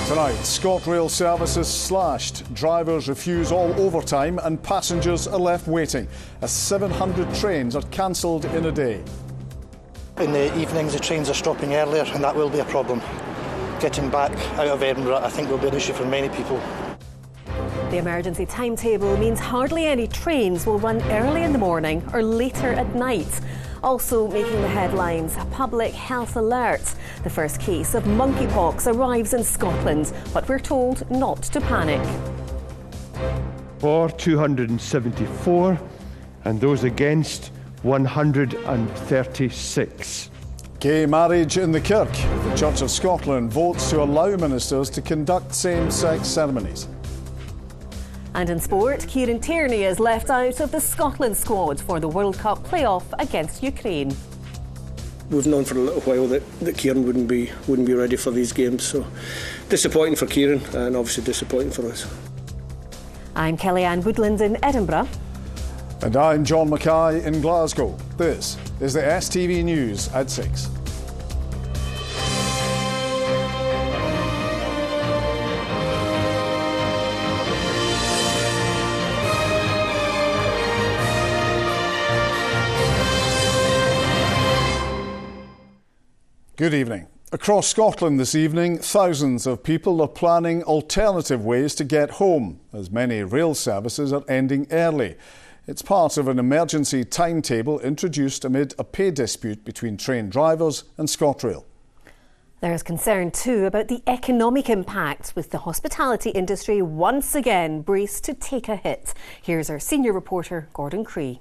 Tonight, ScotRail services slashed, drivers refuse all overtime and passengers are left waiting as 700 trains are cancelled in a day. In the evenings the trains are stopping earlier and that will be a problem. Getting back out of Edinburgh I think will be an issue for many people. The emergency timetable means hardly any trains will run early in the morning or later at night. Also making the headlines, a public health alert. The first case of monkeypox arrives in Scotland, but we're told not to panic. For 274 and those against 136. Gay marriage in the Kirk. The Church of Scotland votes to allow ministers to conduct same-sex ceremonies. And in sport, Kieran Tierney is left out of the Scotland squad for the World Cup playoff against Ukraine. We've known for a little while that Kieran wouldn't be ready for these games, so disappointing for Kieran and obviously disappointing for us. I'm Kellyanne Woodland in Edinburgh. And I'm John Mackay in Glasgow. This is the STV News at 6. Good evening. Across Scotland this evening, thousands of people are planning alternative ways to get home, as many rail services are ending early. It's part of an emergency timetable introduced amid a pay dispute between train drivers and ScotRail. There is concern too about the economic impact, with the hospitality industry once again braced to take a hit. Here's our senior reporter, Gordon Cree.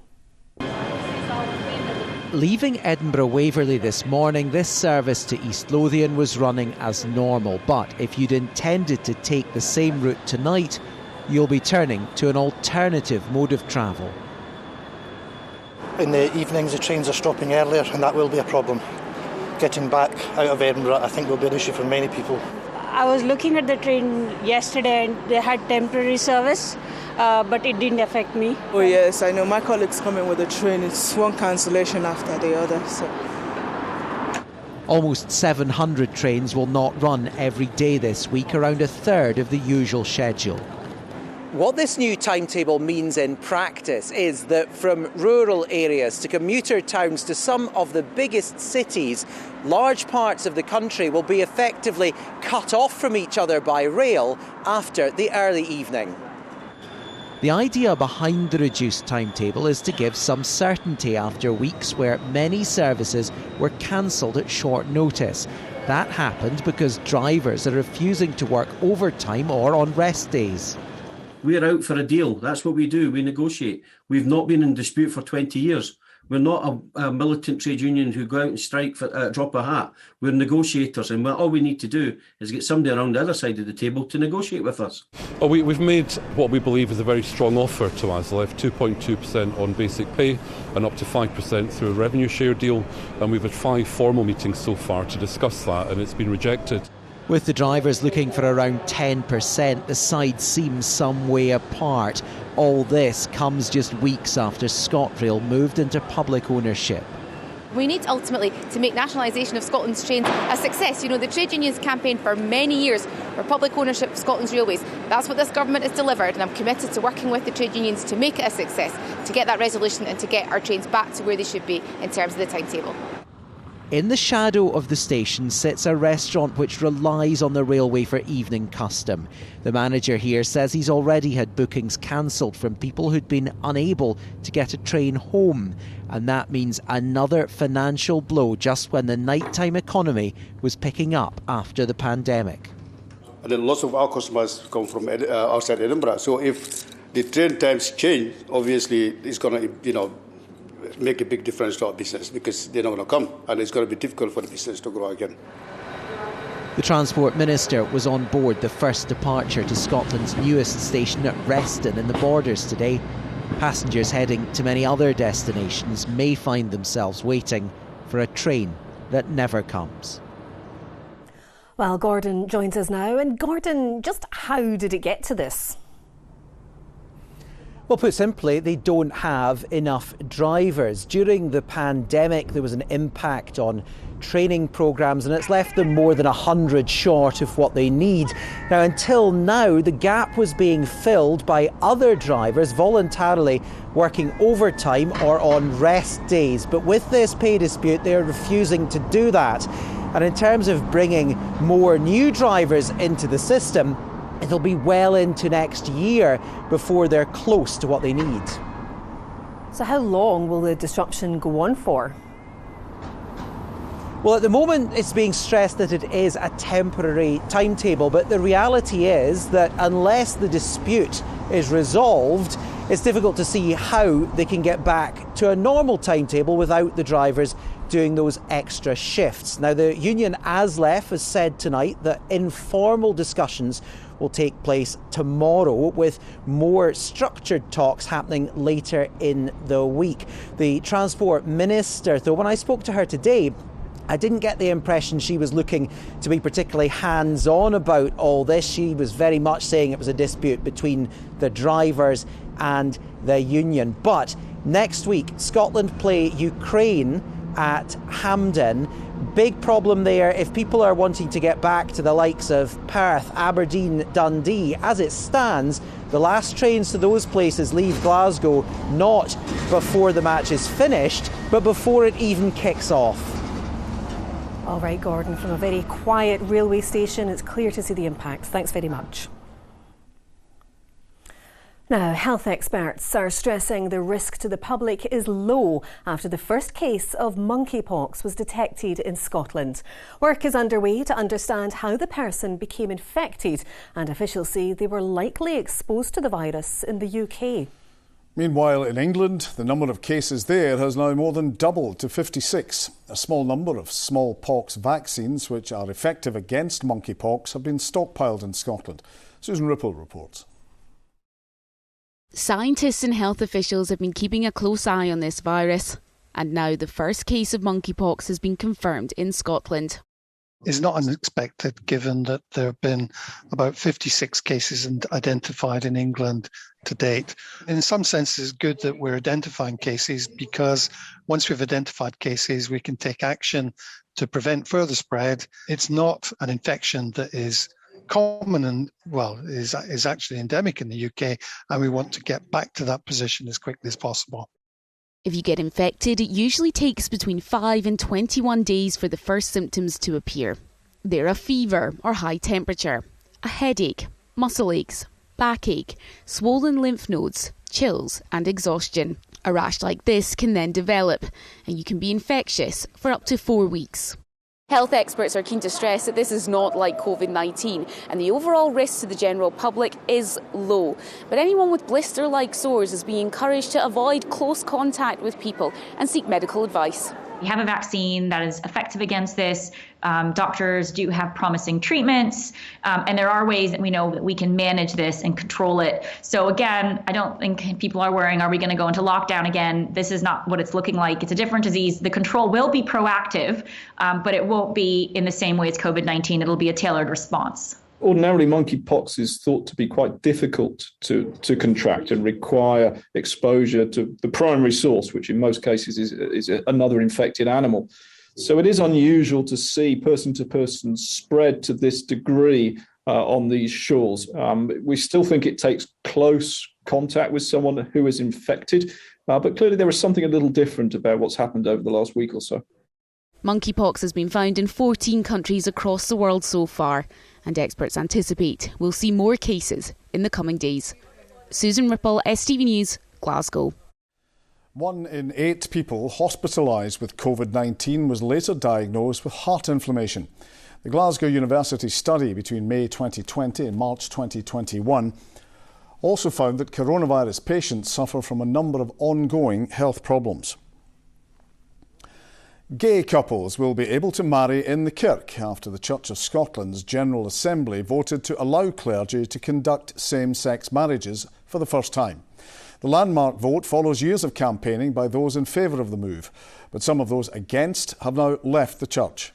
Leaving Edinburgh Waverley this morning, this service to East Lothian was running as normal. But if you'd intended to take the same route tonight, you'll be turning to an alternative mode of travel. In the evenings the trains are stopping earlier and that will be a problem. Getting back out of Edinburgh I think will be an issue for many people. I was looking at the train yesterday and they had temporary service, but it didn't affect me. Oh yes, I know my colleagues coming with the train. It's one cancellation after the other. So. Almost 700 trains will not run every day this week, around a third of the usual schedule. What this new timetable means in practice is that from rural areas to commuter towns to some of the biggest cities, large parts of the country will be effectively cut off from each other by rail after the early evening. The idea behind the reduced timetable is to give some certainty after weeks where many services were cancelled at short notice. That happened because drivers are refusing to work overtime or on rest days. We're out for a deal. That's what we do. We negotiate. We've not been in dispute for 20 years. We're not a militant trade union who go out and strike for a drop of a hat. We're negotiators, and all we need to do is get somebody around the other side of the table to negotiate with us. Well, we've made what we believe is a very strong offer to ASLEF, 2.2% on basic pay and up to 5% through a revenue share deal. And we've had 5 formal meetings so far to discuss that, and it's been rejected. With the drivers looking for around 10%, the sides seem some way apart. All this comes just weeks after ScotRail moved into public ownership. We need ultimately to make nationalisation of Scotland's trains a success. You know, the trade unions campaigned for many years for public ownership of Scotland's railways. That's what this government has delivered, and I'm committed to working with the trade unions to make it a success, to get that resolution and to get our trains back to where they should be in terms of the timetable. In the shadow of the station sits a restaurant which relies on the railway for evening custom. The manager here says he's already had bookings cancelled from people who'd been unable to get a train home. And that means another financial blow just when the nighttime economy was picking up after the pandemic. And then lots of our customers come from outside Edinburgh. So if the train times change, obviously it's going to, make a big difference to our business because they're not going to come and it's going to be difficult for the business to grow again. The Transport Minister was on board the first departure to Scotland's newest station at Reston in the Borders today. Passengers heading to many other destinations may find themselves waiting for a train that never comes. Well, Gordon joins us now. And Gordon, just how did it get to this? Well, put simply, they don't have enough drivers. During the pandemic, there was an impact on training programmes and it's left them more than 100 short of what they need. Now, until now, the gap was being filled by other drivers voluntarily working overtime or on rest days. But with this pay dispute, they're refusing to do that. And in terms of bringing more new drivers into the system, it'll be well into next year before they're close to what they need. So how long will the disruption go on for? Well, at the moment it's being stressed that it is a temporary timetable, but the reality is that unless the dispute is resolved, it's difficult to see how they can get back to a normal timetable without the drivers doing those extra shifts. Now, the union ASLEF has said tonight that informal discussions will take place tomorrow, with more structured talks happening later in the week. The Transport Minister, though, when I spoke to her today, I didn't get the impression she was looking to be particularly hands-on about all this. She was very much saying it was a dispute between the drivers and the union. But next week, Scotland play Ukraine at Hampden. Big problem there if people are wanting to get back to the likes of Perth, Aberdeen, Dundee. As it stands, the last trains to those places leave Glasgow not before the match is finished, but before it even kicks off. All right, Gordon, from a very quiet railway station, it's clear to see the impact. Thanks very much. Now, health experts are stressing the risk to the public is low after the first case of monkeypox was detected in Scotland. Work is underway to understand how the person became infected, and officials say they were likely exposed to the virus in the UK. Meanwhile, in England, the number of cases there has now more than doubled to 56. A small number of smallpox vaccines, which are effective against monkeypox, have been stockpiled in Scotland. Susan Ripple reports. Scientists and health officials have been keeping a close eye on this virus, and now the first case of monkeypox has been confirmed in Scotland. Is not unexpected given that there have been about 56 cases identified in England to date. In some sense, it's good that we're identifying cases because once we've identified cases, we can take action to prevent further spread. It's not an infection that is common and, well, is actually endemic in the UK, and we want to get back to that position as quickly as possible. If you get infected, it usually takes between 5 and 21 days for the first symptoms to appear. They're a fever or high temperature, a headache, muscle aches, backache, swollen lymph nodes, chills and exhaustion. A rash like this can then develop, and you can be infectious for up to 4 weeks. Health experts are keen to stress that this is not like COVID-19 and the overall risk to the general public is low. But anyone with blister-like sores is being encouraged to avoid close contact with people and seek medical advice. We have a vaccine that is effective against this. Doctors do have promising treatments, and there are ways that we know that we can manage this and control it. So again, I don't think people are worrying, are we going to go into lockdown again? This is not what it's looking like. It's a different disease. The control will be proactive, but it won't be in the same way as COVID-19. It'll be a tailored response. Ordinarily, monkeypox is thought to be quite difficult to contract and require exposure to the primary source, which in most cases is another infected animal. So it is unusual to see person-to-person spread to this degree on these shores. We still think it takes close contact with someone who is infected, but clearly there is something a little different about what's happened over the last week or so. Monkeypox has been found in 14 countries across the world so far, and experts anticipate we'll see more cases in the coming days. Susan Ripple, STV News, Glasgow. 1 in 8 people hospitalised with COVID-19 was later diagnosed with heart inflammation. The Glasgow University study between May 2020 and March 2021 also found that coronavirus patients suffer from a number of ongoing health problems. Gay couples will be able to marry in the kirk after the Church of Scotland's General Assembly voted to allow clergy to conduct same-sex marriages for the first time. The landmark vote follows years of campaigning by those in favour of the move, but some of those against have now left the church.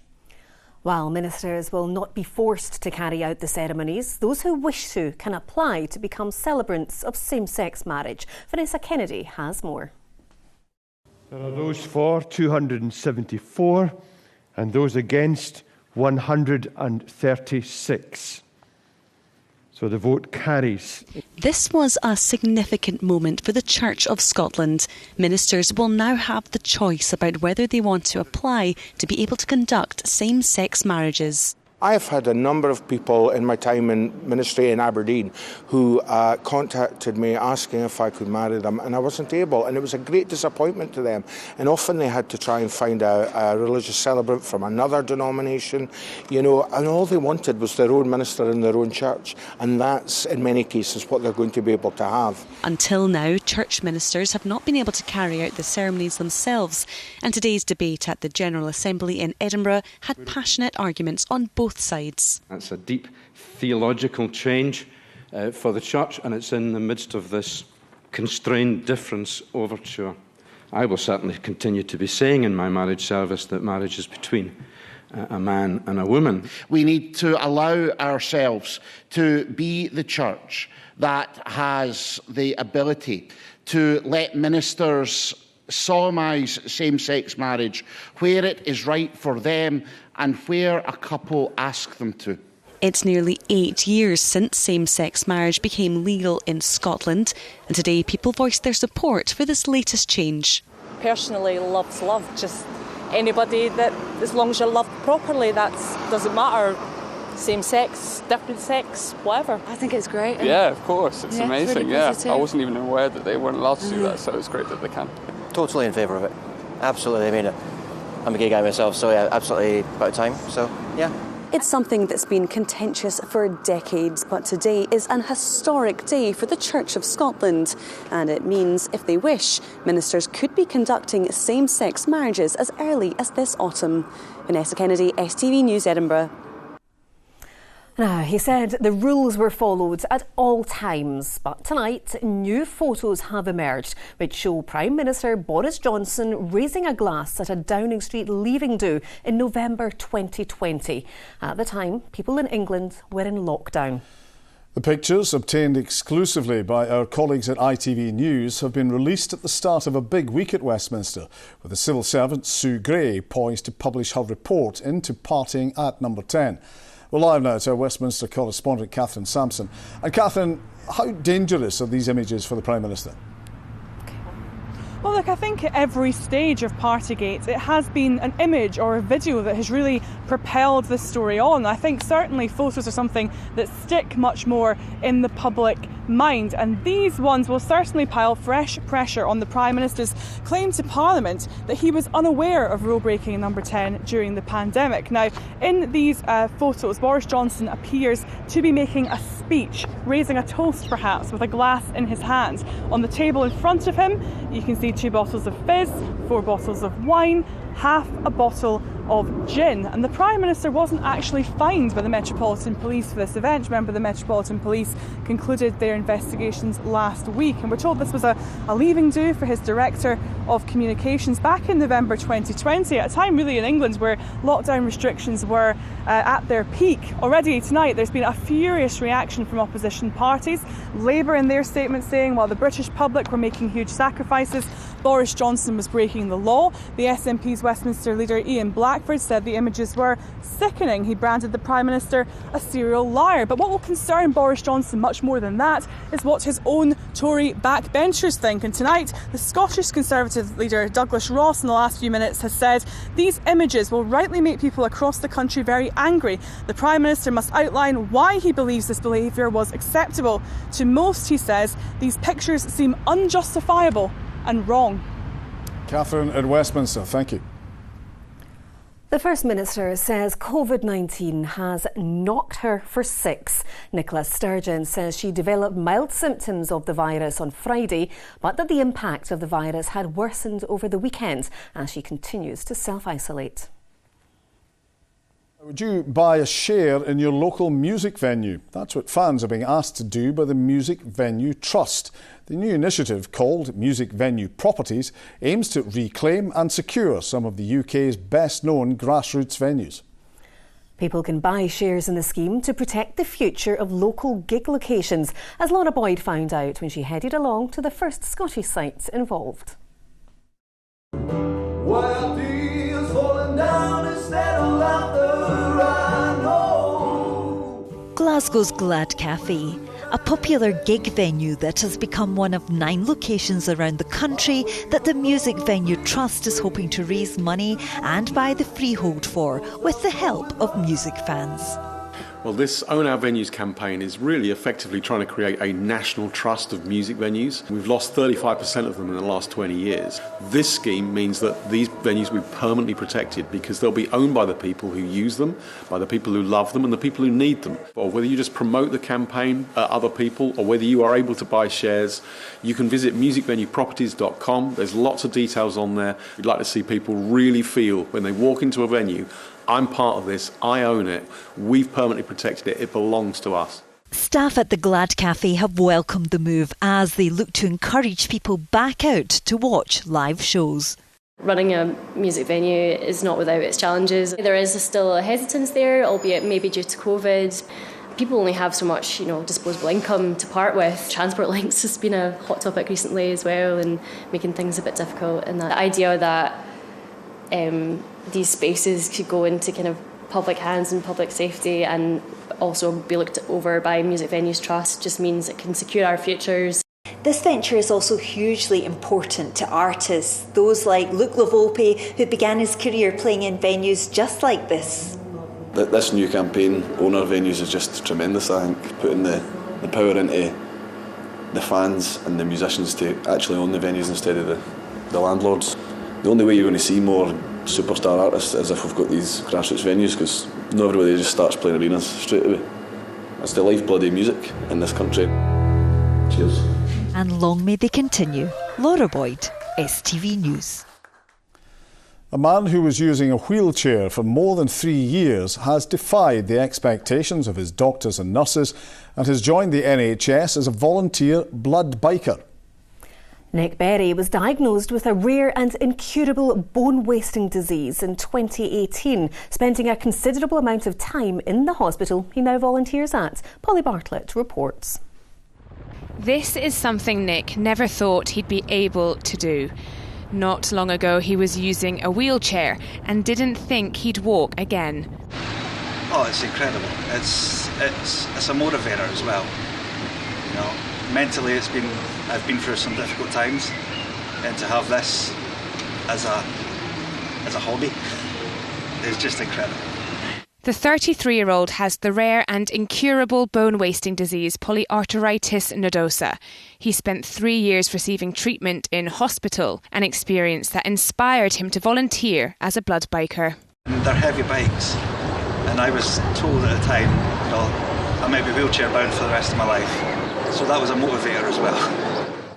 While ministers will not be forced to carry out the ceremonies, those who wish to can apply to become celebrants of same-sex marriage. Vanessa Kennedy has more. There are those for 274 and those against 136. So the vote carries. This was a significant moment for the Church of Scotland. Ministers will now have the choice about whether they want to apply to be able to conduct same-sex marriages. I've had a number of people in my time in ministry in Aberdeen who contacted me asking if I could marry them, and I wasn't able, and it was a great disappointment to them. And often they had to try and find a religious celebrant from another denomination, and all they wanted was their own minister in their own church, and that's in many cases what they're going to be able to have. Until now, church ministers have not been able to carry out the ceremonies themselves, and today's debate at the General Assembly in Edinburgh had passionate arguments on both sides. That's a deep theological change for the Church, and it's in the midst of this constrained difference overture. I will certainly continue to be saying in my marriage service that marriage is between a man and a woman. We need to allow ourselves to be the Church that has the ability to let ministers solemnise same-sex marriage where it is right for them and where a couple ask them to. It's nearly 8 years since same-sex marriage became legal in Scotland, and today people voiced their support for this latest change. Personally, love's love. Just anybody that, as long as you're loved properly, that doesn't matter. Same sex, different sex, whatever. I think it's great. Yeah, of course. It's amazing. Really I wasn't even aware that they weren't allowed to do that, so it's great that they can. Totally in favour of it. Absolutely. I mean, I'm a gay guy myself, so yeah, absolutely about time. So, yeah. It's something that's been contentious for decades, but today is an historic day for the Church of Scotland. And it means, if they wish, ministers could be conducting same-sex marriages as early as this autumn. Vanessa Kennedy, STV News, Edinburgh. Now, he said the rules were followed at all times, but tonight new photos have emerged which show Prime Minister Boris Johnson raising a glass at a Downing Street leaving do in November 2020. At the time, people in England were in lockdown. The pictures, obtained exclusively by our colleagues at ITV News, have been released at the start of a big week at Westminster, with the civil servant Sue Gray poised to publish her report into partying at Number 10. We're live now to our Westminster correspondent, Catherine Sampson. And Catherine, how dangerous are these images for the Prime Minister? Well, look, I think at every stage of Partygate, it has been an image or a video that has really propelled the story on. I think certainly photos are something that stick much more in the public mind, and these ones will certainly pile fresh pressure on the Prime Minister's claim to Parliament that he was unaware of rule breaking Number 10 during the pandemic. Now, in these photos, Boris Johnson appears to be making a speech, raising a toast perhaps, with a glass in his hand. On the table in front of him, you can see 2 bottles of fizz, 4 bottles of wine, half a bottle of gin. And the Prime Minister wasn't actually fined by the Metropolitan Police for this event. Remember, the Metropolitan Police concluded their investigations last week, and we're told this was a leaving do for his Director of Communications back in November 2020, at a time really in England where lockdown restrictions were at their peak. Already tonight there's been a furious reaction from opposition parties. Labour in their statement saying while the British public were making huge sacrifices, Boris Johnson was breaking the law. The SNP's Westminster leader Ian Blackford said the images were sickening. He branded the Prime Minister a serial liar. But what will concern Boris Johnson much more than that is what his own Tory backbenchers think. And tonight, the Scottish Conservative leader Douglas Ross in the last few minutes has said these images will rightly make people across the country very angry. The Prime Minister must outline why he believes this behaviour was acceptable. To most, he says, these pictures seem unjustifiable and wrong. Catherine at Westminster, thank you. The First Minister says COVID-19 has knocked her for 6. Nicola Sturgeon says she developed mild symptoms of the virus on Friday, but that the impact of the virus had worsened over the weekend as she continues to self-isolate. Would you buy a share in your local music venue? That's what fans are being asked to do by the Music Venue Trust. The new initiative, called Music Venue Properties, aims to reclaim and secure some of the UK's best-known grassroots venues. People can buy shares in the scheme to protect the future of local gig locations, as Laura Boyd found out when she headed along to the first Scottish sites involved. While tears falling down instead of laughter, I know. Glasgow's Glad Cafe, a popular gig venue that has become one of 9 locations around the country that the Music Venue Trust is hoping to raise money and buy the freehold for, with the help of music fans. Well, this Own Our Venues campaign is really effectively trying to create a national trust of music venues. We've lost 35% of them in the last 20 years. This scheme means that these venues will be permanently protected because they'll be owned by the people who use them, by the people who love them and the people who need them. Or whether you just promote the campaign at other people or whether you are able to buy shares, you can visit musicvenueproperties.com. There's lots of details on there. We'd like to see people really feel when they walk into a venue, I'm part of this, I own it, we've permanently protected it, it belongs to us. Staff at the Glad Cafe have welcomed the move as they look to encourage people back out to watch live shows. Running a music venue is not without its challenges. There is still a hesitance there, albeit maybe due to COVID. People only have so much, disposable income to part with. Transport links has been a hot topic recently as well, and making things a bit difficult. And the idea that these spaces could go into kind of public hands and public safety and also be looked over by Music Venues Trust just means it can secure our futures. This venture is also hugely important to artists, those like Luke Lavolpe, who began his career playing in venues just like this. This new campaign, Own Our Venues, is just tremendous, I think, putting the power into the fans and the musicians to actually own the venues instead of the landlords. The only way you're going to see more superstar artists is if we've got these grassroots venues, because not everybody just starts playing arenas straight away. It's the lifeblood of music in this country. Cheers. And long may they continue. Laura Boyd, STV News. A man who was using a wheelchair for more than 3 years has defied the expectations of his doctors and nurses and has joined the NHS as a volunteer blood biker. Nick Berry was diagnosed with a rare and incurable bone-wasting disease in 2018. Spending a considerable amount of time in the hospital he now volunteers at. Polly Bartlett reports. This is something Nick never thought he'd be able to do. Not long ago he was using a wheelchair and didn't think he'd walk again. Oh, it's incredible. It's a motivator as well. Mentally I've been through some difficult times, and to have this as a hobby is just incredible. The 33-year-old has the rare and incurable bone-wasting disease polyarteritis nodosa. He spent 3 years receiving treatment in hospital, an experience that inspired him to volunteer as a blood biker. They're heavy bikes, and I was told at the time, I might be wheelchair bound for the rest of my life. So that was a motivator as well.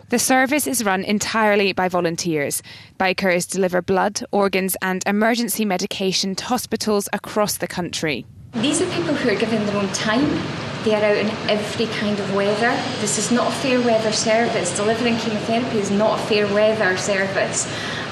The service is run entirely by volunteers. Bikers deliver blood, organs and emergency medication to hospitals across the country. These are people who are given their own time. They are out in every kind of weather. This is not a fair weather service. Delivering chemotherapy is not a fair weather service.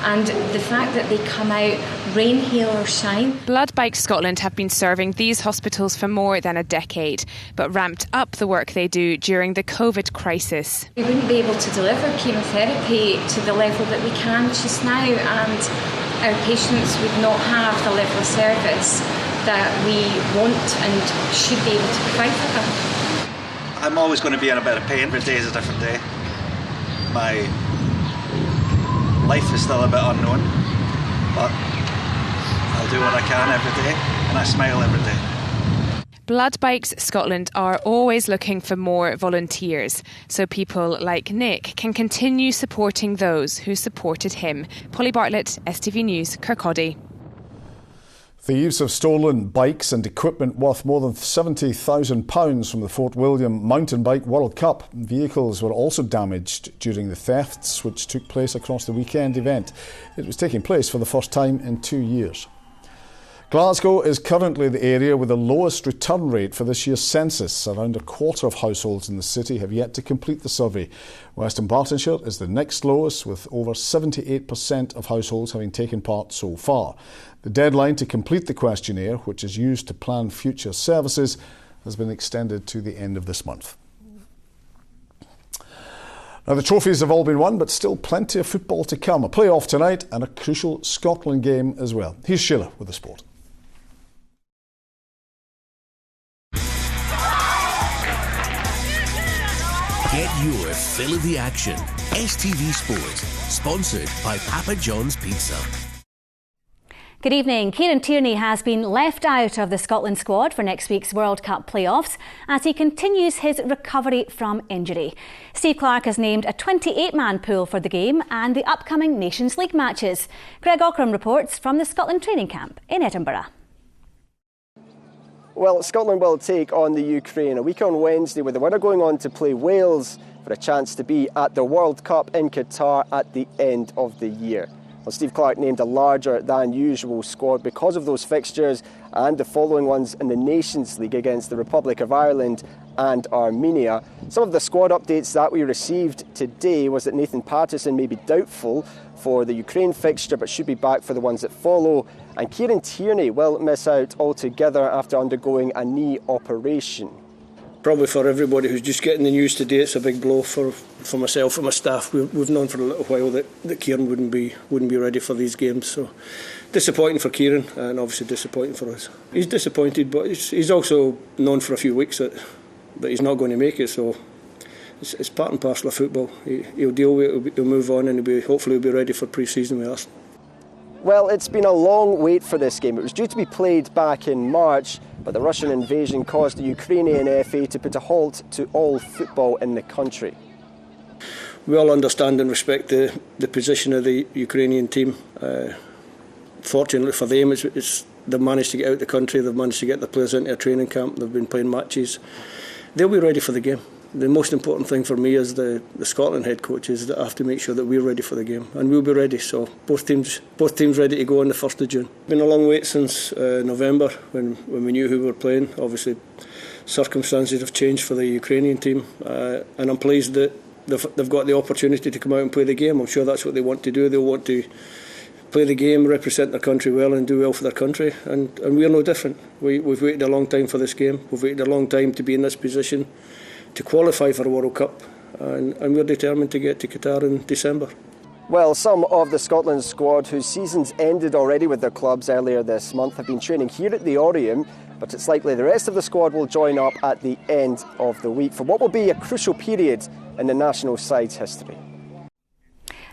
And the fact that they come out rain, hail or shine. Blood Bike Scotland have been serving these hospitals for more than a decade, but ramped up the work they do during the COVID crisis. We wouldn't be able to deliver chemotherapy to the level that we can just now, and our patients would not have the level of service that we want and should be able to provide for them. I'm always going to be in a bit of pain. Every day is a different day. My life is still a bit unknown, but I'll do what I can every day, and I smile every day. Blood Bikes Scotland are always looking for more volunteers, so people like Nick can continue supporting those who supported him. Polly Bartlett, STV News, Kirkcaldy. Thieves have stolen bikes and equipment worth more than £70,000 from the Fort William Mountain Bike World Cup. Vehicles were also damaged during the thefts which took place across the weekend event. It was taking place for the first time in 2 years. Glasgow is currently the area with the lowest return rate for this year's census. Around a quarter of households in the city have yet to complete the survey. Western Bartonshire is the next lowest, with over 78% of households having taken part so far. The deadline to complete the questionnaire, which is used to plan future services, has been extended to the end of this month. Now, the trophies have all been won, but still plenty of football to come. A play-off tonight and a crucial Scotland game as well. Here's Sheila with the sport. Get your fill of the action. STV Sport, sponsored by Papa John's Pizza. Good evening. Kieran Tierney has been left out of the Scotland squad for next week's World Cup playoffs as he continues his recovery from injury. Steve Clarke has named a 28-man pool for the game and the upcoming Nations League matches. Greg Ockram reports from the Scotland training camp in Edinburgh. Well, Scotland will take on the Ukraine a week on Wednesday, with the winner going on to play Wales for a chance to be at the World Cup in Qatar at the end of the year. Well, Steve Clarke named a larger than usual squad because of those fixtures and the following ones in the Nations League against the Republic of Ireland and Armenia. Some of the squad updates that we received today was that Nathan Patterson may be doubtful for the Ukraine fixture but should be back for the ones that follow, and Kieran Tierney will miss out altogether after undergoing a knee operation. Probably for everybody who's just getting the news today, it's a big blow for myself and my staff. We've known for a little while that Kieran wouldn't be ready for these games, so disappointing for Kieran and obviously disappointing for us. He's disappointed, but he's also known for a few weeks that he's not going to make it, so it's part and parcel of football. He'll deal with it, he'll move on, and hopefully he'll be ready for pre-season with us. Well, it's been a long wait for this game. It was due to be played back in March, but the Russian invasion caused the Ukrainian FA to put a halt to all football in the country. We all understand and respect the position of the Ukrainian team. Fortunately for them, they've managed to get out of the country, they've managed to get the players into a training camp, they've been playing matches. They'll be ready for the game. The most important thing for me as the Scotland head coach is that I have to make sure that we're ready for the game, and we'll be ready. So both teams ready to go on the 1st of June. It's been a long wait since November when we knew who we were playing. Obviously, circumstances have changed for the Ukrainian team, and I'm pleased that they've got the opportunity to come out and play the game. I'm sure that's what they want to do. They'll want to play the game, represent their country well and do well for their country, and we're no different. We've waited a long time for this game. We've waited a long time to be in this position to qualify for a World Cup, and we're determined to get to Qatar in December. Well, some of the Scotland squad whose seasons ended already with their clubs earlier this month have been training here at the Oriam, but it's likely the rest of the squad will join up at the end of the week for what will be a crucial period in the national side's history.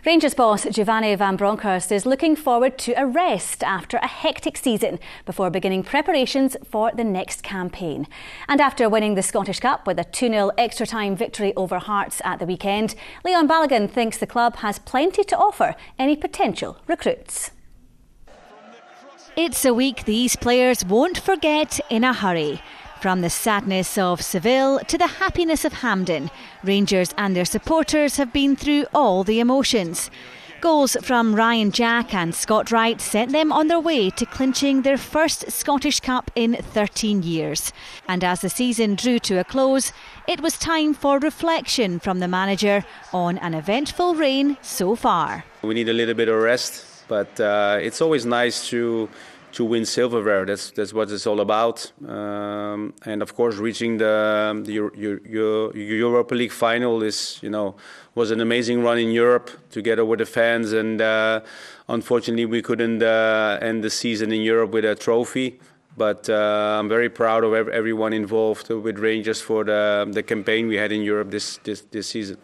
Rangers boss Giovanni Van Bronckhorst is looking forward to a rest after a hectic season before beginning preparations for the next campaign. And after winning the Scottish Cup with a 2-0 extra-time victory over Hearts at the weekend, Leon Balogun thinks the club has plenty to offer any potential recruits. It's a week these players won't forget in a hurry. From the sadness of Seville to the happiness of Hampden, Rangers and their supporters have been through all the emotions. Goals from Ryan Jack and Scott Wright sent them on their way to clinching their first Scottish Cup in 13 years. And as the season drew to a close, it was time for reflection from the manager on an eventful reign so far. We need a little bit of rest, but it's always nice to win silverware. That's what it's all about. And of course, reaching the Europa League final was an amazing run in Europe together with the fans. And unfortunately, we couldn't end the season in Europe with a trophy. But I'm very proud of everyone involved with Rangers for the campaign we had in Europe this season.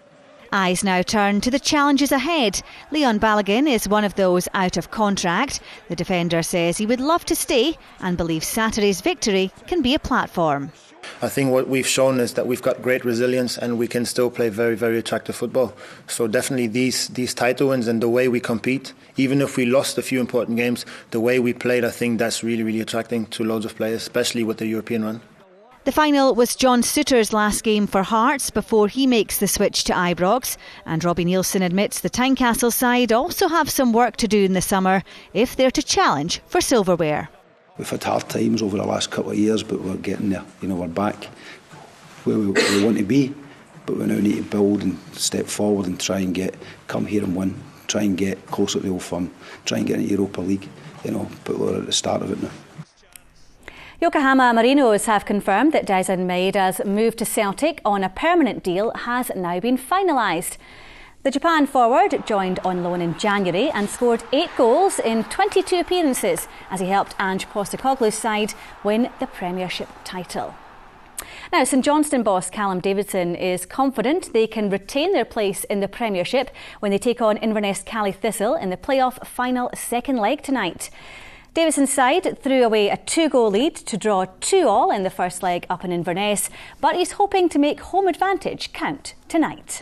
Eyes now turn to the challenges ahead. Leon Balogun is one of those out of contract. The defender says he would love to stay and believes Saturday's victory can be a platform. I think what we've shown is that we've got great resilience and we can still play very, very attractive football. So definitely these title wins and the way we compete, even if we lost a few important games, the way we played, I think that's really, really attracting to loads of players, especially with the European run. The final was John Sutter's last game for Hearts before he makes the switch to Ibrox, and Robbie Neilson admits the Tynecastle side also have some work to do in the summer if they're to challenge for silverware. We've had hard times over the last couple of years, but we're getting there. You know, we're back where we want to be, but we now need to build and step forward and try and come here and win, try and get closer to Old Firm, try and get into Europa League, you know, but we're at the start of it now. Yokohama Marinos have confirmed that Daisen Maeda's move to Celtic on a permanent deal has now been finalised. The Japan forward joined on loan in January and scored 8 goals in 22 appearances as he helped Ange Postecoglou's side win the Premiership title. Now, St Johnstone boss Callum Davidson is confident they can retain their place in the Premiership when they take on Inverness Cally Thistle in the playoff final second leg tonight. Davidson's side threw away a 2-goal lead to draw 2-2 in the first leg up in Inverness, but he's hoping to make home advantage count tonight.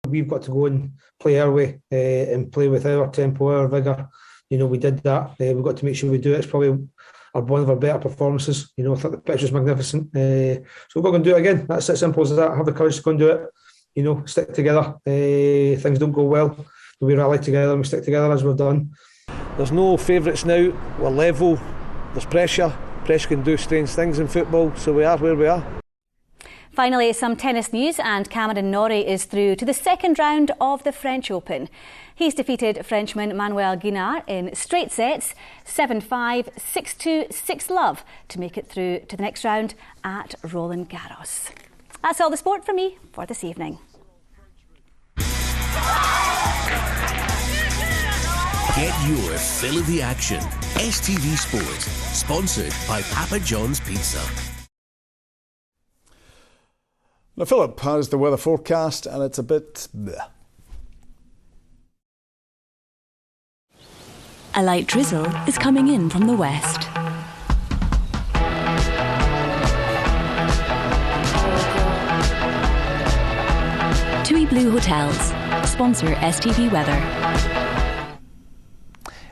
We've got to go and play our way and play with our tempo, our vigour. You know, we did that. We've got to make sure we do it. It's probably one of our better performances. You know, I thought the pitch was magnificent. So we're going to do it again. That's as simple as that. Have the courage to go and do it. You know, stick together. Things don't go well, we rally together and we stick together as we've done. There's no favourites now. We're level. There's pressure. Pressure can do strange things in football, so we are where we are. Finally, some tennis news, and Cameron Norrie is through to the second round of the French Open. He's defeated Frenchman Manuel Guinard in straight sets, 7-5, 6-2, 6-love, to make it through to the next round at Roland Garros. That's all the sport from me for this evening. Get your fill of the action. STV Sports, sponsored by Papa John's Pizza. Now, Philip has the weather forecast, and it's a bit bleh. A light drizzle is coming in from the west. TUI Blue Hotels sponsor STV Weather.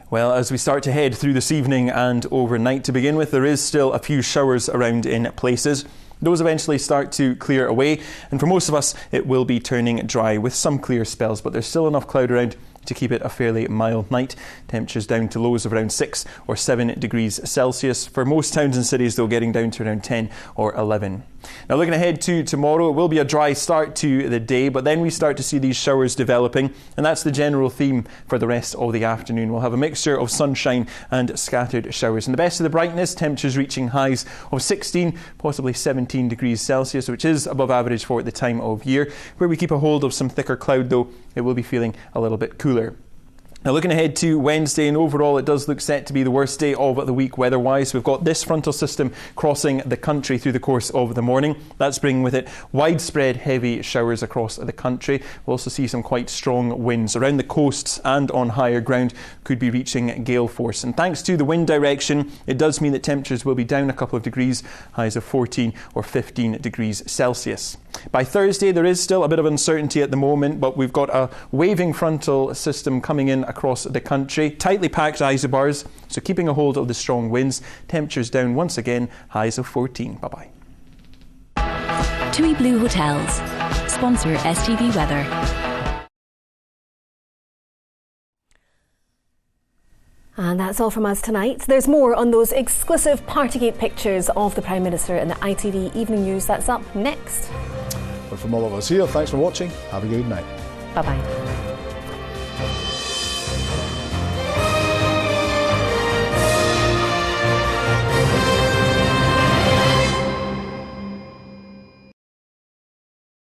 Well, as we start to head through this evening and overnight to begin with, there is still a few showers around in places. Those eventually start to clear away, and for most of us it will be turning dry with some clear spells, but there's still enough cloud around to keep it a fairly mild night. Temperatures down to lows of around 6 or 7 degrees Celsius. For most towns and cities, though, getting down to around 10 or 11. Now, looking ahead to tomorrow, it will be a dry start to the day, but then we start to see these showers developing, and that's the general theme for the rest of the afternoon. We'll have a mixture of sunshine and scattered showers. And the best of the brightness, temperatures reaching highs of 16, possibly 17 degrees Celsius, which is above average for the time of year. Where we keep a hold of some thicker cloud, though, it will be feeling a little bit cooler. Now, looking ahead to Wednesday, and overall it does look set to be the worst day of the week weather-wise. We've got this frontal system crossing the country through the course of the morning. That's bringing with it widespread heavy showers across the country. We'll also see some quite strong winds around the coasts and on higher ground, could be reaching gale force. And thanks to the wind direction, it does mean that temperatures will be down a couple of degrees, highs of 14 or 15 degrees Celsius. By Thursday, there is still a bit of uncertainty at the moment, but we've got a waving frontal system coming in across the country. Tightly packed isobars, so keeping a hold of the strong winds. Temperatures down once again, highs of 14. Bye-bye. TUI Blue Hotels sponsor STV Weather. And that's all from us tonight. There's more on those exclusive Partygate pictures of the Prime Minister in the ITV Evening News. That's up next. But from all of us here, thanks for watching. Have a good night. Bye-bye.